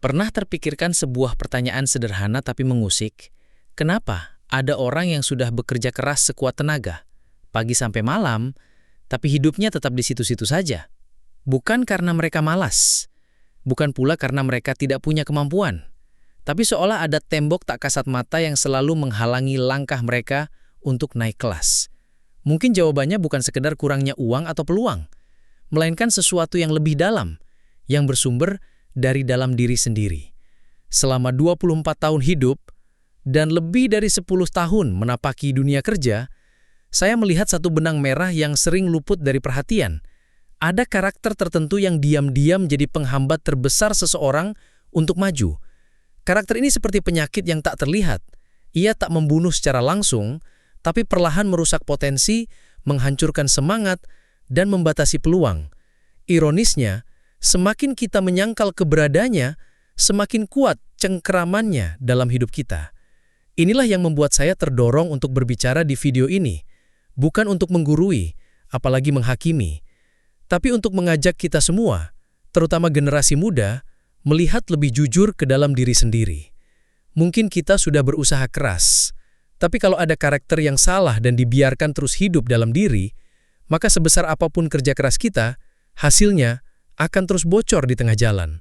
Pernah terpikirkan sebuah pertanyaan sederhana tapi mengusik? Kenapa ada orang yang sudah bekerja keras sekuat tenaga, pagi sampai malam, tapi hidupnya tetap di situ-situ saja? Bukan karena mereka malas, bukan pula karena mereka tidak punya kemampuan, tapi seolah ada tembok tak kasat mata yang selalu menghalangi langkah mereka untuk naik kelas. Mungkin jawabannya bukan sekedar kurangnya uang atau peluang, melainkan sesuatu yang lebih dalam, yang bersumber dari dalam diri sendiri. Selama 24 tahun hidup dan lebih dari 10 tahun menapaki dunia kerja, saya melihat satu benang merah yang sering luput dari perhatian. Ada karakter tertentu yang diam-diam jadi penghambat terbesar seseorang untuk maju. Karakter ini seperti penyakit yang tak terlihat. Ia tak membunuh secara langsung, tapi perlahan merusak potensi, menghancurkan semangat, dan membatasi peluang. Ironisnya, semakin kita menyangkal keberadaannya, semakin kuat cengkeramannya dalam hidup kita. Inilah yang membuat saya terdorong untuk berbicara di video ini. Bukan untuk menggurui, apalagi menghakimi, tapi untuk mengajak kita semua, terutama generasi muda, melihat lebih jujur ke dalam diri sendiri. Mungkin kita sudah berusaha keras, tapi kalau ada karakter yang salah dan dibiarkan terus hidup dalam diri, maka sebesar apapun kerja keras kita, hasilnya akan terus bocor di tengah jalan.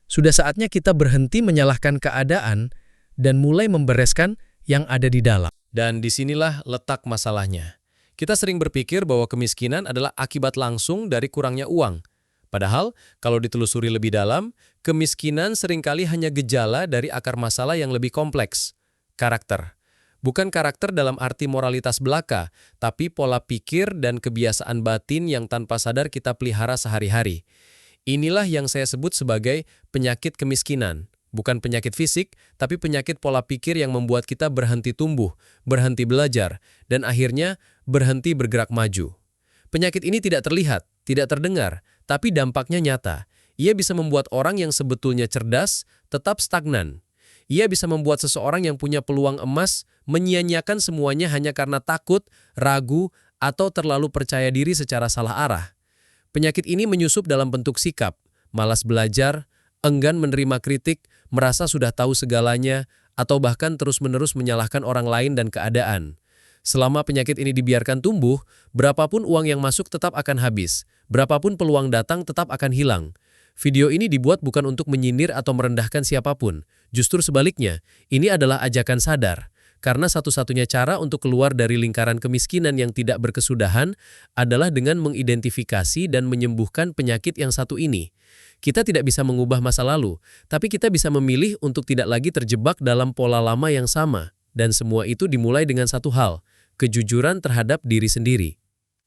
Sudah saatnya kita berhenti menyalahkan keadaan dan mulai membereskan yang ada di dalam. Dan disinilah letak masalahnya. Kita sering berpikir bahwa kemiskinan adalah akibat langsung dari kurangnya uang. Padahal, kalau ditelusuri lebih dalam, kemiskinan seringkali hanya gejala dari akar masalah yang lebih kompleks. Karakter. Bukan karakter dalam arti moralitas belaka, tapi pola pikir dan kebiasaan batin yang tanpa sadar kita pelihara sehari-hari. Inilah yang saya sebut sebagai penyakit kemiskinan. Bukan penyakit fisik, tapi penyakit pola pikir yang membuat kita berhenti tumbuh, berhenti belajar, dan akhirnya berhenti bergerak maju. Penyakit ini tidak terlihat, tidak terdengar, tapi dampaknya nyata. Ia bisa membuat orang yang sebetulnya cerdas tetap stagnan. Ia bisa membuat seseorang yang punya peluang emas menyia-nyiakan semuanya hanya karena takut, ragu, atau terlalu percaya diri secara salah arah. Penyakit ini menyusup dalam bentuk sikap, malas belajar, enggan menerima kritik, merasa sudah tahu segalanya, atau bahkan terus-menerus menyalahkan orang lain dan keadaan. Selama penyakit ini dibiarkan tumbuh, berapapun uang yang masuk tetap akan habis, berapapun peluang datang tetap akan hilang. Video ini dibuat bukan untuk menyindir atau merendahkan siapapun. Justru sebaliknya, ini adalah ajakan sadar. Karena satu-satunya cara untuk keluar dari lingkaran kemiskinan yang tidak berkesudahan adalah dengan mengidentifikasi dan menyembuhkan penyakit yang satu ini. Kita tidak bisa mengubah masa lalu, tapi kita bisa memilih untuk tidak lagi terjebak dalam pola lama yang sama. Dan semua itu dimulai dengan satu hal, kejujuran terhadap diri sendiri.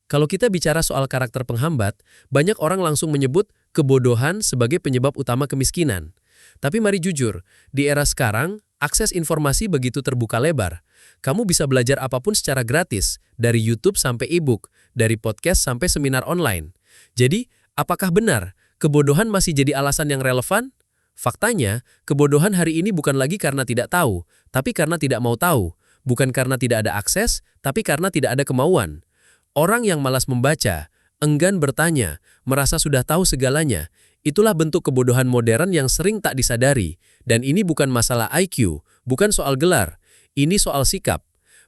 Kalau kita bicara soal karakter penghambat, banyak orang langsung menyebut kebodohan sebagai penyebab utama kemiskinan. Tapi mari jujur, di era sekarang, akses informasi begitu terbuka lebar. Kamu bisa belajar apapun secara gratis, dari YouTube sampai e-book, dari podcast sampai seminar online. Jadi, apakah benar kebodohan masih jadi alasan yang relevan? Faktanya, kebodohan hari ini bukan lagi karena tidak tahu, tapi karena tidak mau tahu. Bukan karena tidak ada akses, tapi karena tidak ada kemauan. Orang yang malas membaca, enggan bertanya, merasa sudah tahu segalanya, itulah bentuk kebodohan modern yang sering tak disadari. Dan ini bukan masalah IQ, bukan soal gelar, ini soal sikap.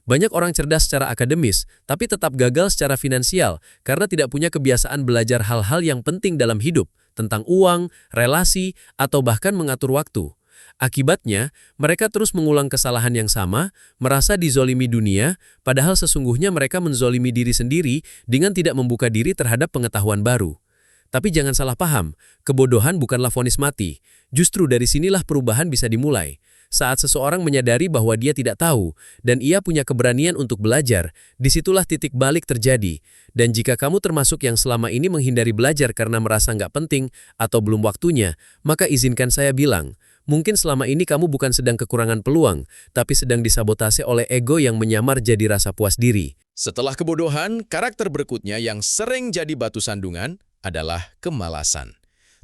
Banyak orang cerdas secara akademis, tapi tetap gagal secara finansial karena tidak punya kebiasaan belajar hal-hal yang penting dalam hidup, tentang uang, relasi, atau bahkan mengatur waktu. Akibatnya, mereka terus mengulang kesalahan yang sama, merasa dizolimi dunia, padahal sesungguhnya mereka menzolimi diri sendiri dengan tidak membuka diri terhadap pengetahuan baru. Tapi jangan salah paham, kebodohan bukanlah vonis mati. Justru dari sinilah perubahan bisa dimulai. Saat seseorang menyadari bahwa dia tidak tahu, dan ia punya keberanian untuk belajar, disitulah titik balik terjadi. Dan jika kamu termasuk yang selama ini menghindari belajar karena merasa nggak penting atau belum waktunya, maka izinkan saya bilang, mungkin selama ini kamu bukan sedang kekurangan peluang, tapi sedang disabotase oleh ego yang menyamar jadi rasa puas diri. Setelah kebodohan, karakter berikutnya yang sering jadi batu sandungan adalah kemalasan.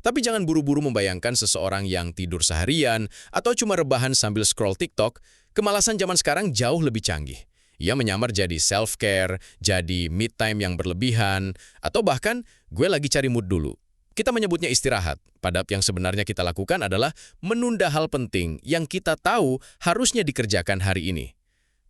Tapi jangan buru-buru membayangkan seseorang yang tidur seharian atau cuma rebahan sambil scroll TikTok. Kemalasan zaman sekarang jauh lebih canggih. Ia menyamar jadi self-care, jadi me time yang berlebihan, atau bahkan gue lagi cari mood dulu. Kita menyebutnya istirahat, padahal yang sebenarnya kita lakukan adalah menunda hal penting yang kita tahu harusnya dikerjakan hari ini.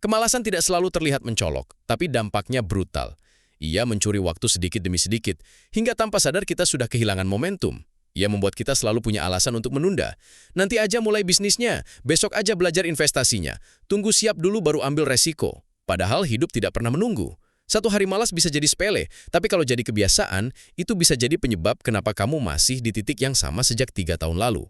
Kemalasan tidak selalu terlihat mencolok, tapi dampaknya brutal. Ia mencuri waktu sedikit demi sedikit, hingga tanpa sadar kita sudah kehilangan momentum. Ia membuat kita selalu punya alasan untuk menunda. Nanti aja mulai bisnisnya, besok aja belajar investasinya, tunggu siap dulu baru ambil resiko. Padahal hidup tidak pernah menunggu. Satu hari malas bisa jadi sepele, tapi kalau jadi kebiasaan, itu bisa jadi penyebab kenapa kamu masih di titik yang sama sejak 3 tahun lalu.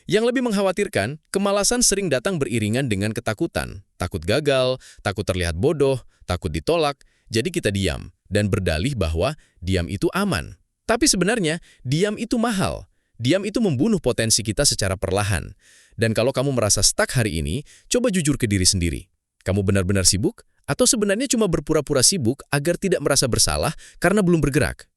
Yang lebih mengkhawatirkan, kemalasan sering datang beriringan dengan ketakutan. Takut gagal, takut terlihat bodoh, takut ditolak, jadi kita diam dan berdalih bahwa diam itu aman. Tapi sebenarnya, diam itu mahal. Diam itu membunuh potensi kita secara perlahan. Dan kalau kamu merasa stuck hari ini, coba jujur ke diri sendiri. Kamu benar-benar sibuk? Atau sebenarnya cuma berpura-pura sibuk agar tidak merasa bersalah karena belum bergerak?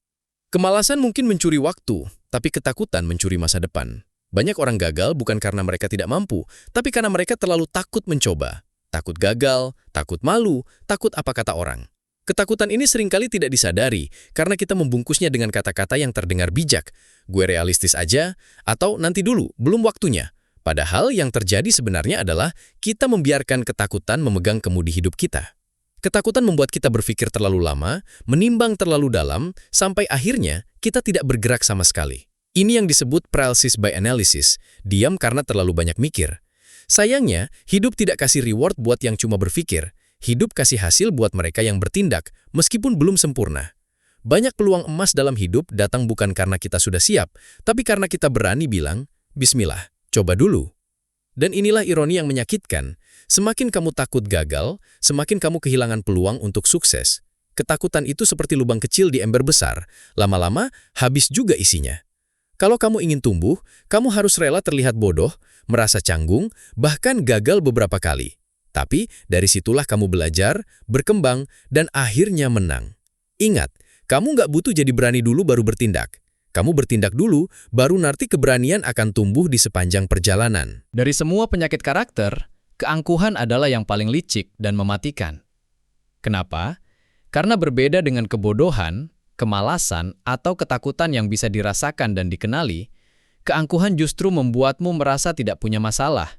Kemalasan mungkin mencuri waktu, tapi ketakutan mencuri masa depan. Banyak orang gagal bukan karena mereka tidak mampu, tapi karena mereka terlalu takut mencoba. Takut gagal, takut malu, takut apa kata orang. Ketakutan ini seringkali tidak disadari karena kita membungkusnya dengan kata-kata yang terdengar bijak. Gue realistis aja, atau nanti dulu, belum waktunya. Padahal yang terjadi sebenarnya adalah kita membiarkan ketakutan memegang kemudi hidup kita. Ketakutan membuat kita berpikir terlalu lama, menimbang terlalu dalam, sampai akhirnya kita tidak bergerak sama sekali. Ini yang disebut paralysis by analysis, diam karena terlalu banyak mikir. Sayangnya, hidup tidak kasih reward buat yang cuma berpikir. Hidup kasih hasil buat mereka yang bertindak, meskipun belum sempurna. Banyak peluang emas dalam hidup datang bukan karena kita sudah siap, tapi karena kita berani bilang, Bismillah, coba dulu. Dan inilah ironi yang menyakitkan. Semakin kamu takut gagal, semakin kamu kehilangan peluang untuk sukses. Ketakutan itu seperti lubang kecil di ember besar. Lama-lama, habis juga isinya. Kalau kamu ingin tumbuh, kamu harus rela terlihat bodoh, merasa canggung, bahkan gagal beberapa kali. Tapi, dari situlah kamu belajar, berkembang, dan akhirnya menang. Ingat, kamu nggak butuh jadi berani dulu baru bertindak. Kamu bertindak dulu, baru nanti keberanian akan tumbuh di sepanjang perjalanan. Dari semua penyakit karakter, keangkuhan adalah yang paling licik dan mematikan. Kenapa? Karena berbeda dengan kebodohan, kemalasan, atau ketakutan yang bisa dirasakan dan dikenali, keangkuhan justru membuatmu merasa tidak punya masalah.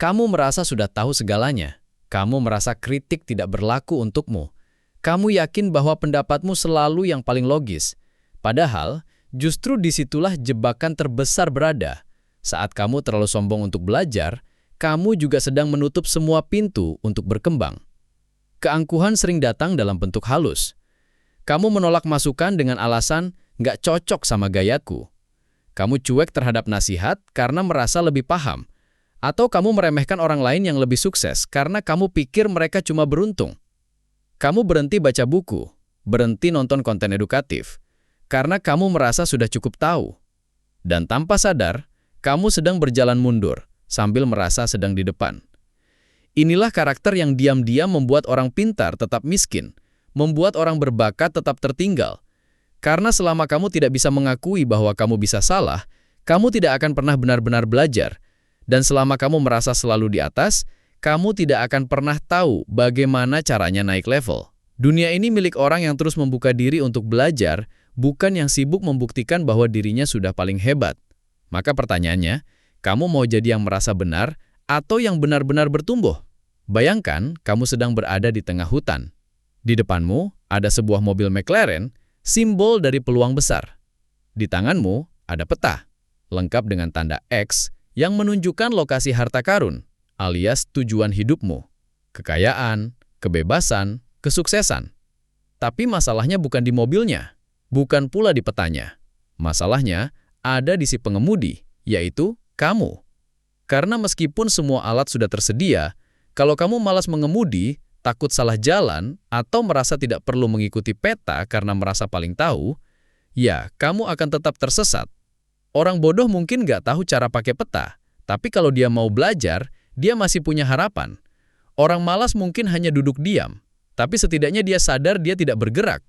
Kamu merasa sudah tahu segalanya. Kamu merasa kritik tidak berlaku untukmu. Kamu yakin bahwa pendapatmu selalu yang paling logis. Padahal, justru disitulah jebakan terbesar berada. Saat kamu terlalu sombong untuk belajar, kamu juga sedang menutup semua pintu untuk berkembang. Keangkuhan sering datang dalam bentuk halus. Kamu menolak masukan dengan alasan nggak cocok sama gayaku. Kamu cuek terhadap nasihat karena merasa lebih paham. Atau kamu meremehkan orang lain yang lebih sukses karena kamu pikir mereka cuma beruntung. Kamu berhenti baca buku, berhenti nonton konten edukatif, karena kamu merasa sudah cukup tahu. Dan tanpa sadar, kamu sedang berjalan mundur, sambil merasa sedang di depan. Inilah karakter yang diam-diam membuat orang pintar tetap miskin, membuat orang berbakat tetap tertinggal. Karena selama kamu tidak bisa mengakui bahwa kamu bisa salah, kamu tidak akan pernah benar-benar belajar. Dan selama kamu merasa selalu di atas, kamu tidak akan pernah tahu bagaimana caranya naik level. Dunia ini milik orang yang terus membuka diri untuk belajar, bukan yang sibuk membuktikan bahwa dirinya sudah paling hebat. Maka pertanyaannya, kamu mau jadi yang merasa benar atau yang benar-benar bertumbuh? Bayangkan kamu sedang berada di tengah hutan. Di depanmu ada sebuah mobil McLaren, simbol dari peluang besar. Di tanganmu ada peta, lengkap dengan tanda X yang menunjukkan lokasi harta karun, alias tujuan hidupmu, kekayaan, kebebasan, kesuksesan. Tapi masalahnya bukan di mobilnya, bukan pula di petanya. Masalahnya ada di si pengemudi, yaitu kamu. Karena meskipun semua alat sudah tersedia, kalau kamu malas mengemudi, takut salah jalan, atau merasa tidak perlu mengikuti peta karena merasa paling tahu, ya kamu akan tetap tersesat. Orang bodoh mungkin nggak tahu cara pakai peta, tapi kalau dia mau belajar, dia masih punya harapan. Orang malas mungkin hanya duduk diam, tapi setidaknya dia sadar dia tidak bergerak.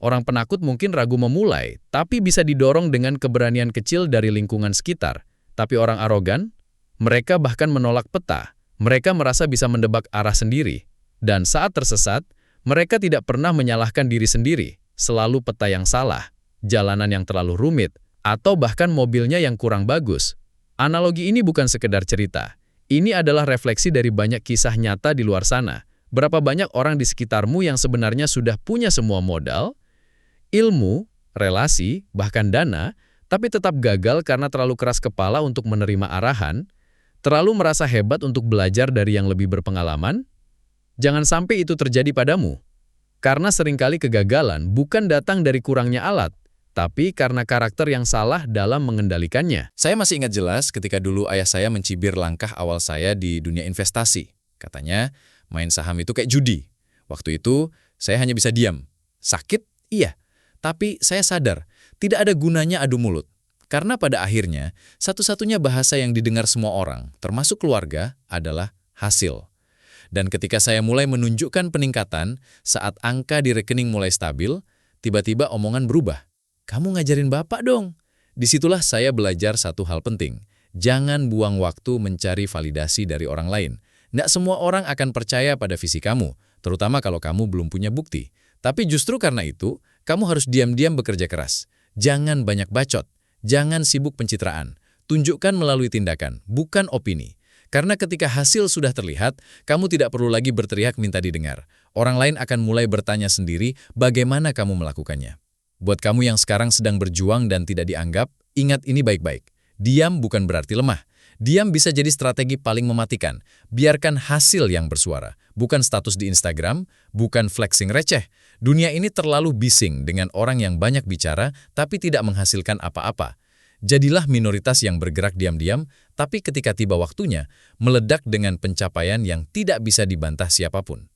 Orang penakut mungkin ragu memulai, tapi bisa didorong dengan keberanian kecil dari lingkungan sekitar. Tapi orang arogan, mereka bahkan menolak peta. Mereka merasa bisa mendebak arah sendiri. Dan saat tersesat, mereka tidak pernah menyalahkan diri sendiri, selalu peta yang salah. jalanan yang terlalu rumit, atau bahkan mobilnya yang kurang bagus. Analogi ini bukan sekedar cerita. Ini adalah refleksi dari banyak kisah nyata di luar sana. Berapa banyak orang di sekitarmu yang sebenarnya sudah punya semua modal, ilmu, relasi, bahkan dana, tapi tetap gagal karena terlalu keras kepala untuk menerima arahan, terlalu merasa hebat untuk belajar dari yang lebih berpengalaman? Jangan sampai itu terjadi padamu. Karena seringkali kegagalan bukan datang dari kurangnya alat, tapi karena karakter yang salah dalam mengendalikannya. Saya masih ingat jelas ketika dulu ayah saya mencibir langkah awal saya di dunia investasi. Katanya, main saham itu kayak judi. Waktu itu, saya hanya bisa diam. Sakit? Iya. Tapi saya sadar, tidak ada gunanya adu mulut. Karena pada akhirnya, satu-satunya bahasa yang didengar semua orang, termasuk keluarga, adalah hasil. Dan ketika saya mulai menunjukkan peningkatan, saat angka di rekening mulai stabil, tiba-tiba omongan berubah. Kamu ngajarin bapak dong. Disitulah saya belajar satu hal penting. Jangan buang waktu mencari validasi dari orang lain. Nggak semua orang akan percaya pada visi kamu, terutama kalau kamu belum punya bukti. Tapi justru karena itu, kamu harus diam-diam bekerja keras. Jangan banyak bacot. Jangan sibuk pencitraan. Tunjukkan melalui tindakan, bukan opini. Karena ketika hasil sudah terlihat, kamu tidak perlu lagi berteriak minta didengar. Orang lain akan mulai bertanya sendiri bagaimana kamu melakukannya. Buat kamu yang sekarang sedang berjuang dan tidak dianggap, ingat ini baik-baik. Diam bukan berarti lemah. Diam bisa jadi strategi paling mematikan. Biarkan hasil yang bersuara. Bukan status di Instagram, bukan flexing receh. Dunia ini terlalu bising dengan orang yang banyak bicara tapi tidak menghasilkan apa-apa. Jadilah minoritas yang bergerak diam-diam, tapi ketika tiba waktunya, meledak dengan pencapaian yang tidak bisa dibantah siapapun.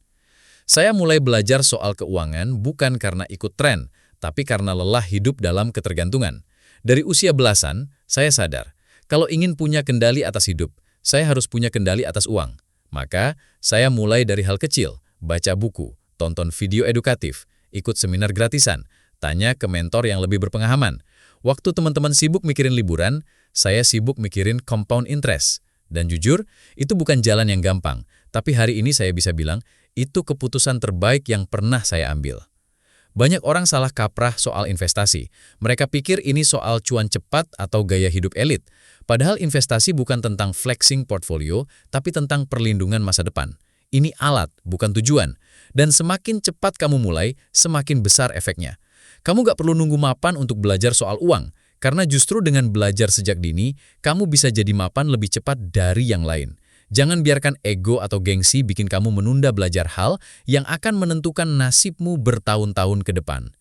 Saya mulai belajar soal keuangan bukan karena ikut tren, tapi karena lelah hidup dalam ketergantungan. Dari usia belasan, saya sadar, kalau ingin punya kendali atas hidup, saya harus punya kendali atas uang. Maka, saya mulai dari hal kecil, baca buku, tonton video edukatif, ikut seminar gratisan, tanya ke mentor yang lebih berpengalaman. Waktu teman-teman sibuk mikirin liburan, saya sibuk mikirin compound interest. Dan jujur, itu bukan jalan yang gampang. Tapi hari ini saya bisa bilang, itu keputusan terbaik yang pernah saya ambil. Banyak orang salah kaprah soal investasi. Mereka pikir ini soal cuan cepat atau gaya hidup elit. Padahal investasi bukan tentang flexing portfolio, tapi tentang perlindungan masa depan. Ini alat, bukan tujuan. Dan semakin cepat kamu mulai, semakin besar efeknya. Kamu gak perlu nunggu mapan untuk belajar soal uang, karena justru dengan belajar sejak dini, kamu bisa jadi mapan lebih cepat dari yang lain. Jangan biarkan ego atau gengsi bikin kamu menunda belajar hal yang akan menentukan nasibmu bertahun-tahun ke depan.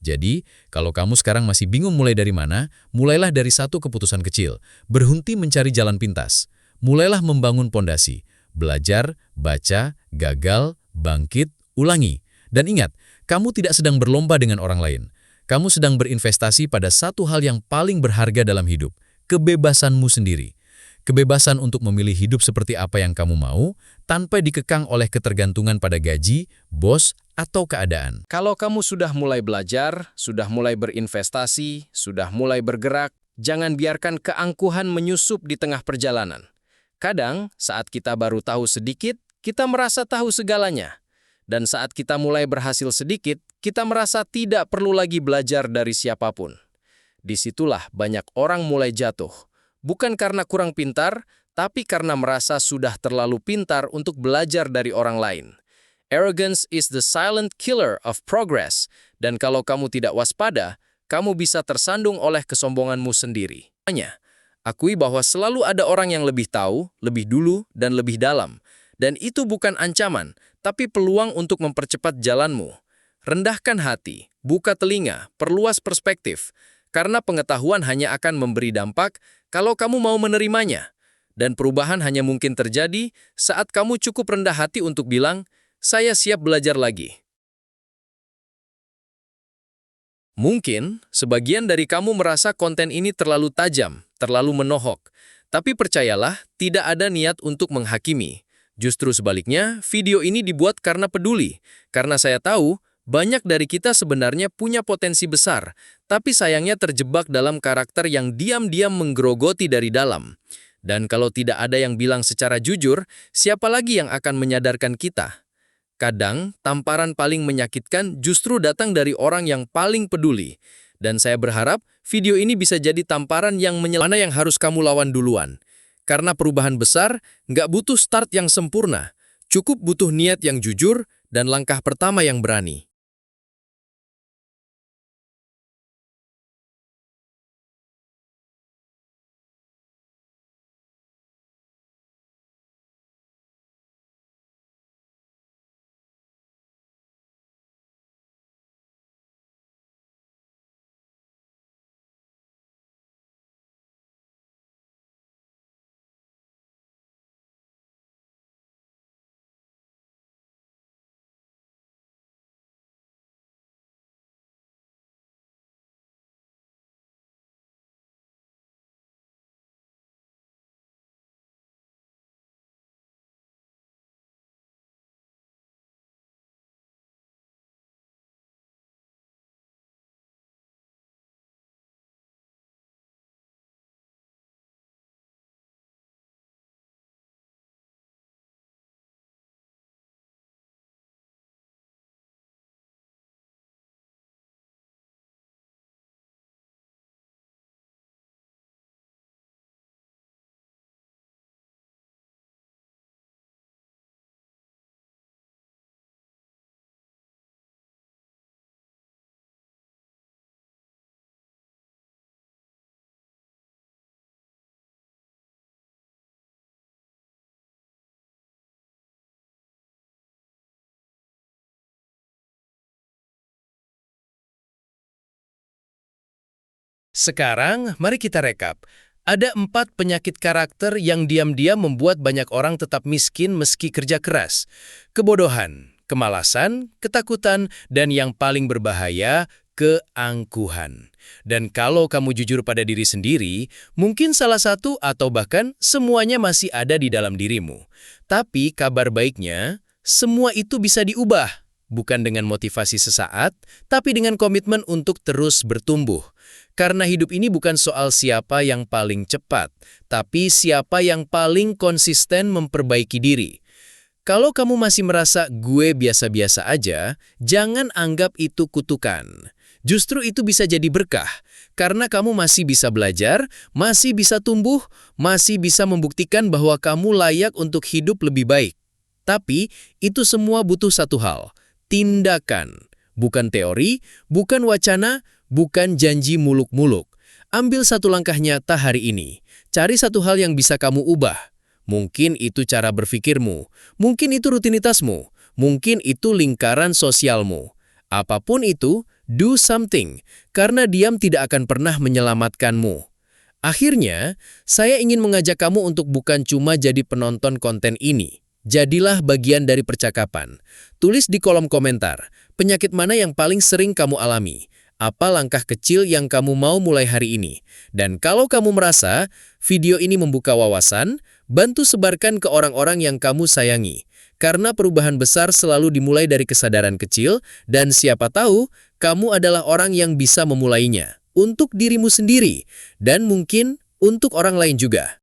Jadi, kalau kamu sekarang masih bingung mulai dari mana, mulailah dari satu keputusan kecil. Berhenti mencari jalan pintas. Mulailah membangun pondasi. Belajar, baca, gagal, bangkit, ulangi. Dan ingat, kamu tidak sedang berlomba dengan orang lain. Kamu sedang berinvestasi pada satu hal yang paling berharga dalam hidup, kebebasanmu sendiri. Kebebasan untuk memilih hidup seperti apa yang kamu mau, tanpa dikekang oleh ketergantungan pada gaji, bos, atau keadaan. Kalau kamu sudah mulai belajar, sudah mulai berinvestasi, sudah mulai bergerak, jangan biarkan keangkuhan menyusup di tengah perjalanan. Kadang, saat kita baru tahu sedikit, kita merasa tahu segalanya. Dan saat kita mulai berhasil sedikit, kita merasa tidak perlu lagi belajar dari siapapun. Disitulah banyak orang mulai jatuh. Bukan karena kurang pintar, tapi karena merasa sudah terlalu pintar untuk belajar dari orang lain. Arrogance is the silent killer of progress, dan kalau kamu tidak waspada, kamu bisa tersandung oleh kesombonganmu sendiri. Akui bahwa selalu ada orang yang lebih tahu, lebih dulu, dan lebih dalam. Dan itu bukan ancaman, tapi peluang untuk mempercepat jalanmu. Rendahkan hati, buka telinga, perluas perspektif, karena pengetahuan hanya akan memberi dampak kalau kamu mau menerimanya. Dan perubahan hanya mungkin terjadi saat kamu cukup rendah hati untuk bilang, saya siap belajar lagi. Mungkin, sebagian dari kamu merasa konten ini terlalu tajam, terlalu menohok. Tapi percayalah, tidak ada niat untuk menghakimi. Justru sebaliknya, video ini dibuat karena peduli. Karena saya tahu, banyak dari kita sebenarnya punya potensi besar, tapi sayangnya terjebak dalam karakter yang diam-diam menggerogoti dari dalam. Dan kalau tidak ada yang bilang secara jujur, siapa lagi yang akan menyadarkan kita? Kadang, tamparan paling menyakitkan justru datang dari orang yang paling peduli. Dan saya berharap video ini bisa jadi tamparan yang mana yang harus kamu lawan duluan. Karena perubahan besar nggak butuh start yang sempurna, cukup butuh niat yang jujur dan langkah pertama yang berani. Sekarang, mari kita rekap. Ada 4 penyakit karakter yang diam-diam membuat banyak orang tetap miskin meski kerja keras. Kebodohan, kemalasan, ketakutan, dan yang paling berbahaya, keangkuhan. Dan kalau kamu jujur pada diri sendiri, mungkin salah satu atau bahkan semuanya masih ada di dalam dirimu. Tapi kabar baiknya, semua itu bisa diubah. Bukan dengan motivasi sesaat, tapi dengan komitmen untuk terus bertumbuh. Karena hidup ini bukan soal siapa yang paling cepat, tapi siapa yang paling konsisten memperbaiki diri. Kalau kamu masih merasa gue biasa-biasa aja, jangan anggap itu kutukan. Justru itu bisa jadi berkah, karena kamu masih bisa belajar, masih bisa tumbuh, masih bisa membuktikan bahwa kamu layak untuk hidup lebih baik. Tapi, itu semua butuh satu hal, tindakan. Bukan teori, bukan wacana, bukan janji muluk-muluk. Ambil satu langkah nyata hari ini. Cari satu hal yang bisa kamu ubah. Mungkin itu cara berpikirmu, mungkin itu rutinitasmu, mungkin itu lingkaran sosialmu. Apapun itu, do something, karena diam tidak akan pernah menyelamatkanmu. Akhirnya, saya ingin mengajak kamu untuk bukan cuma jadi penonton konten ini. Jadilah bagian dari percakapan. Tulis di kolom komentar, penyakit mana yang paling sering kamu alami? Apa langkah kecil yang kamu mau mulai hari ini? Dan kalau kamu merasa video ini membuka wawasan, bantu sebarkan ke orang-orang yang kamu sayangi. Karena perubahan besar selalu dimulai dari kesadaran kecil, dan siapa tahu kamu adalah orang yang bisa memulainya. Untuk dirimu sendiri, dan mungkin untuk orang lain juga.